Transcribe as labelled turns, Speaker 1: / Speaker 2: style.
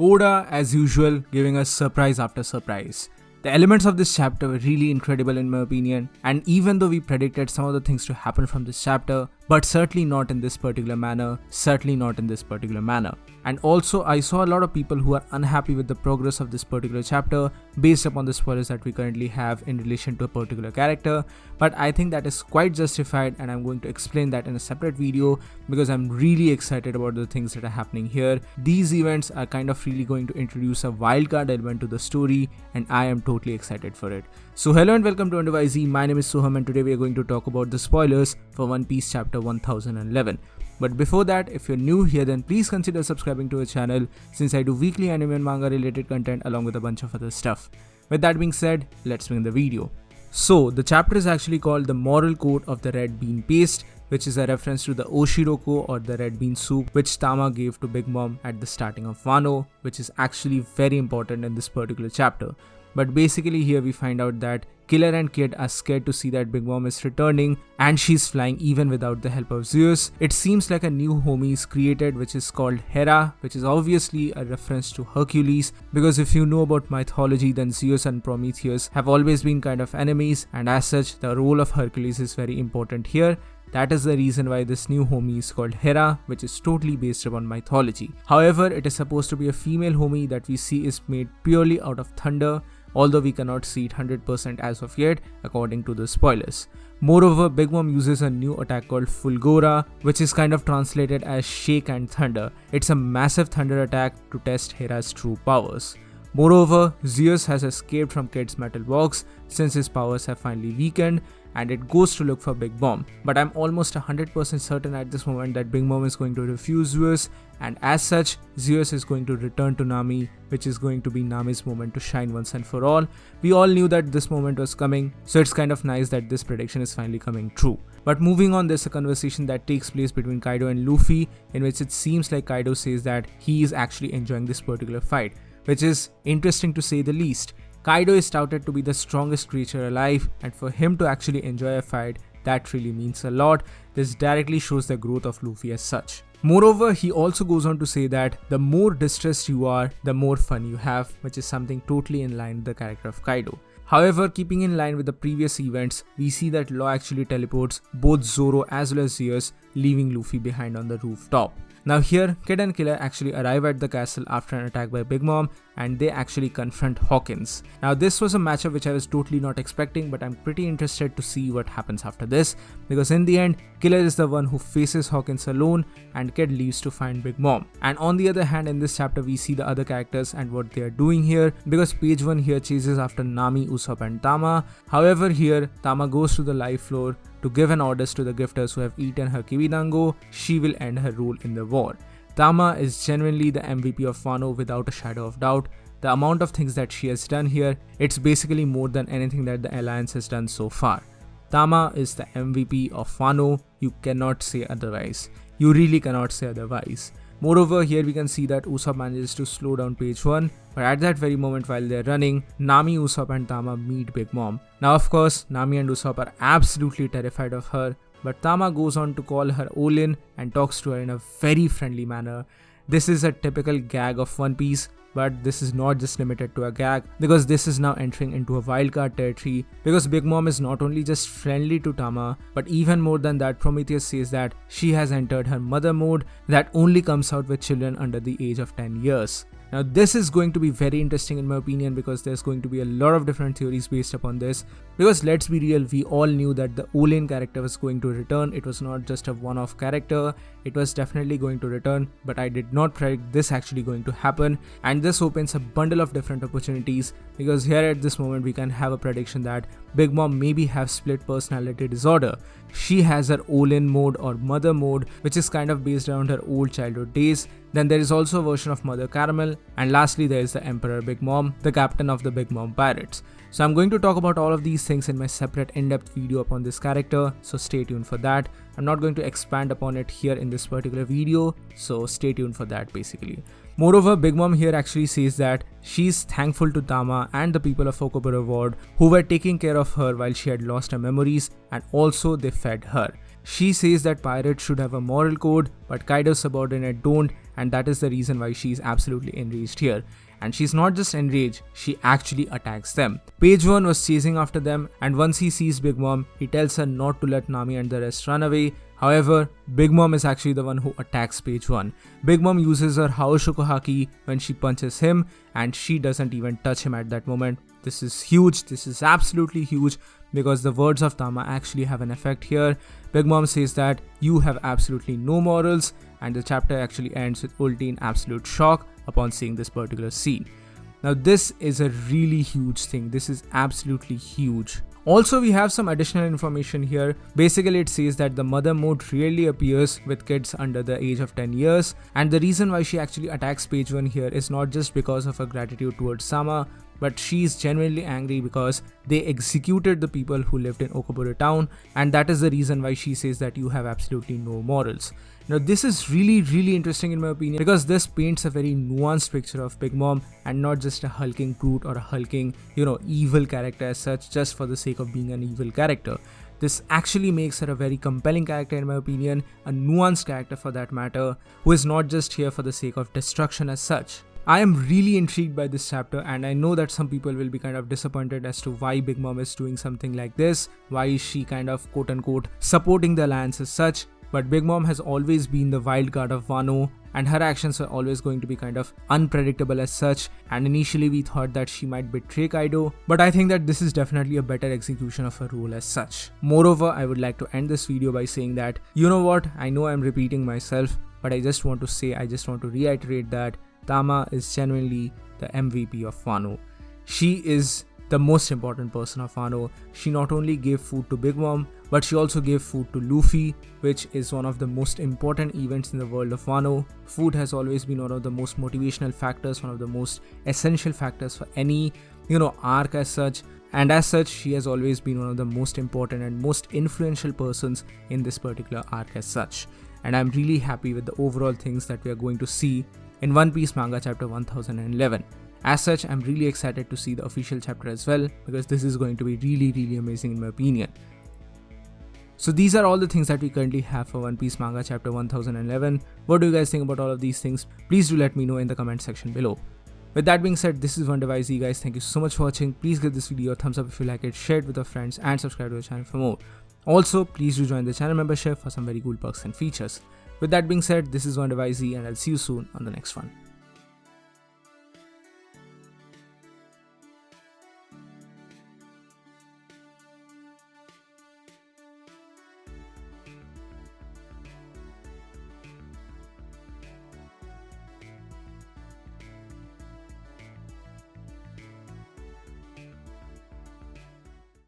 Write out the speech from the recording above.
Speaker 1: Oda, as usual, giving us surprise after surprise. The elements of this chapter were really incredible in my opinion, and even though we predicted some of the things to happen from this chapter, but certainly not in this particular manner, And also, I saw a lot of people who are unhappy with the progress of this particular chapter based upon the spoilers that we currently have in relation to a particular character, but I think that is quite justified and I'm going to explain that in a separate video because I'm really excited about the things that are happening here. These events are kind of really going to introduce a wildcard element to the story and I am totally excited for it. So hello and welcome to UnderYZ, my name is Soham and today we are going to talk about the spoilers for One Piece chapter 1011. But before that, if you're new here then please consider subscribing to our channel since I do weekly anime and manga related content along with a bunch of other stuff. With that being said, let's begin the video. So the chapter is actually called The Moral Code of the Red Bean Paste, which is a reference to the Oshiroko or the red bean soup which Tama gave to Big Mom at the starting of Wano, which is actually very important in this particular chapter. But basically here we find out that Killer and Kid are scared to see that Big Mom is returning and she's flying even without the help of Zeus. It seems like a new homie is created which is called Hera, which is obviously a reference to Hercules, because if you know about mythology then Zeus and Prometheus have always been kind of enemies, and as such the role of Hercules is very important here. That is the reason why this new homie is called Hera, which is totally based upon mythology. However, it is supposed to be a female homie that we see is made purely out of thunder, although we cannot see it 100% as of yet according to the spoilers. Moreover, Big Mom uses a new attack called Fulgora, which is kind of translated as Shake and Thunder. It's a massive thunder attack to test Hera's true powers. Moreover, Zeus has escaped from Kid's metal box since his powers have finally weakened, and it goes to look for Big Mom. But I'm almost 100% certain at this moment that Big Mom is going to refuse Zeus, and as such, Zeus is going to return to Nami, which is going to be Nami's moment to shine once and for all. We all knew that this moment was coming, so it's kind of nice that this prediction is finally coming true. But moving on, there's a conversation that takes place between Kaido and Luffy, in which it seems like Kaido says that he is actually enjoying this particular fight, which is interesting to say the least. Kaido is touted to be the strongest creature alive, and for him to actually enjoy a fight, that really means a lot. This directly shows the growth of Luffy as such. Moreover, he also goes on to say that the more distressed you are, the more fun you have, which is something totally in line with the character of Kaido. However, keeping in line with the previous events, we see that Law actually teleports both Zoro as well as Zeus, leaving Luffy behind on the rooftop. Now here, Kid and Killer actually arrive at the castle after an attack by Big Mom and they actually confront Hawkins. Now this was a matchup which I was totally not expecting, but I'm pretty interested to see what happens after this, because in the end, Killer is the one who faces Hawkins alone and Kid leaves to find Big Mom. And on the other hand, in this chapter we see the other characters and what they are doing here, because page 1 here chases after Nami, Usopp and Tama. However here, Tama goes to the live floor to give an orders to the gifters who have eaten her Kibidango. She will end her rule in the war. Tama is genuinely the MVP of Wano without a shadow of doubt. The amount of things that she has done here, it's basically more than anything that the Alliance has done so far. Tama is the MVP of Wano, you cannot say otherwise. You really cannot say otherwise. Moreover, here we can see that Usopp manages to slow down page 1, but at that very moment while they're running, Nami, Usopp and Tama meet Big Mom. Now of course, Nami and Usopp are absolutely terrified of her, but Tama goes on to call her Olin and talks to her in a very friendly manner. This is a typical gag of One Piece, but this is not just limited to a gag, because this is now entering into a wildcard territory, because Big Mom is not only just friendly to Tama, but even more than that, Prometheus says that she has entered her mother mode that only comes out with children under the age of 10 years. Now this is going to be very interesting in my opinion, because there's going to be a lot of different theories based upon this, because let's be real, we all knew that the Olin character was going to return. It was not just a one-off character, it was definitely going to return, but I did not predict this actually going to happen, and this opens a bundle of different opportunities, because here at this moment we can have a prediction that Big Mom maybe have split personality disorder. She has her Olin mode or mother mode, which is kind of based around her old childhood days. Then there is also a version of Mother Caramel, and lastly there is the Emperor Big Mom, the captain of the Big Mom Pirates. So I'm going to talk about all of these things in my separate in-depth video upon this character, so stay tuned for that. I'm not going to expand upon it here in this particular video, so stay tuned for that basically. Moreover, Big Mom here actually says that she's thankful to Tama and the people of Okoboro Ward who were taking care of her while she had lost her memories, and also they fed her. She says that pirates should have a moral code, but Kaido's subordinate don't, and that is the reason why she's absolutely enraged here. And she's not just enraged, she actually attacks them. Page 1 was chasing after them, and once he sees Big Mom, he tells her not to let Nami and the rest run away. However, Big Mom is actually the one who attacks Page 1. Big Mom uses her Haoshoku Haki when she punches him, and she doesn't even touch him at that moment. This is huge, this is absolutely huge, because the words of Tama actually have an effect here. Big Mom says that you have absolutely no morals, and the chapter actually ends with Ulti in absolute shock upon seeing this particular scene. Now this is a really huge thing, this is absolutely huge. Also, we have some additional information here. Basically, it says that the mother mode rarely appears with kids under the age of 10 years, and the reason why she actually attacks Page 1 here is not just because of her gratitude towards Sama, but she's genuinely angry because they executed the people who lived in Okaburo town, and that is the reason why she says that you have absolutely no morals. Now this is really interesting in my opinion, because this paints a very nuanced picture of Big Mom and not just a hulking brute or a hulking, evil character as such, just for the sake of being an evil character. This actually makes her a very compelling character in my opinion, a nuanced character for that matter, who is not just here for the sake of destruction as such. I am really intrigued by this chapter, and I know that some people will be kind of disappointed as to why Big Mom is doing something like this, why is she kind of quote unquote supporting the alliance as such. But Big Mom has always been the wild card of Wano, and her actions are always going to be kind of unpredictable as such, and initially we thought that she might betray Kaido, but I think that this is definitely a better execution of her role as such. Moreover, I would like to end this video by saying that, you know what, I know I'm repeating myself, but I just want to reiterate that Tama is genuinely the MVP of Wano. She is the most important person of Wano. She not only gave food to Big Mom, but she also gave food to Luffy, which is one of the most important events in the world of Wano. Food has always been one of the most motivational factors, one of the most essential factors for any, arc as such. And as such, she has always been one of the most important and most influential persons in this particular arc as such. And I'm really happy with the overall things that we are going to see in One Piece manga chapter 1011. As such, I'm really excited to see the official chapter as well, because this is going to be really amazing in my opinion. So these are all the things that we currently have for One Piece manga chapter 1011. What do you guys think about all of these things? Please do let me know in the comment section below. With that being said, this is WonderWyZ guys. Thank you so much for watching. Please give this video a thumbs up if you like it, share it with your friends, and subscribe to the channel for more. Also, please do join the channel membership for some very cool perks and features. With that being said, this is WonderWyZ, and I'll see you soon on the next one.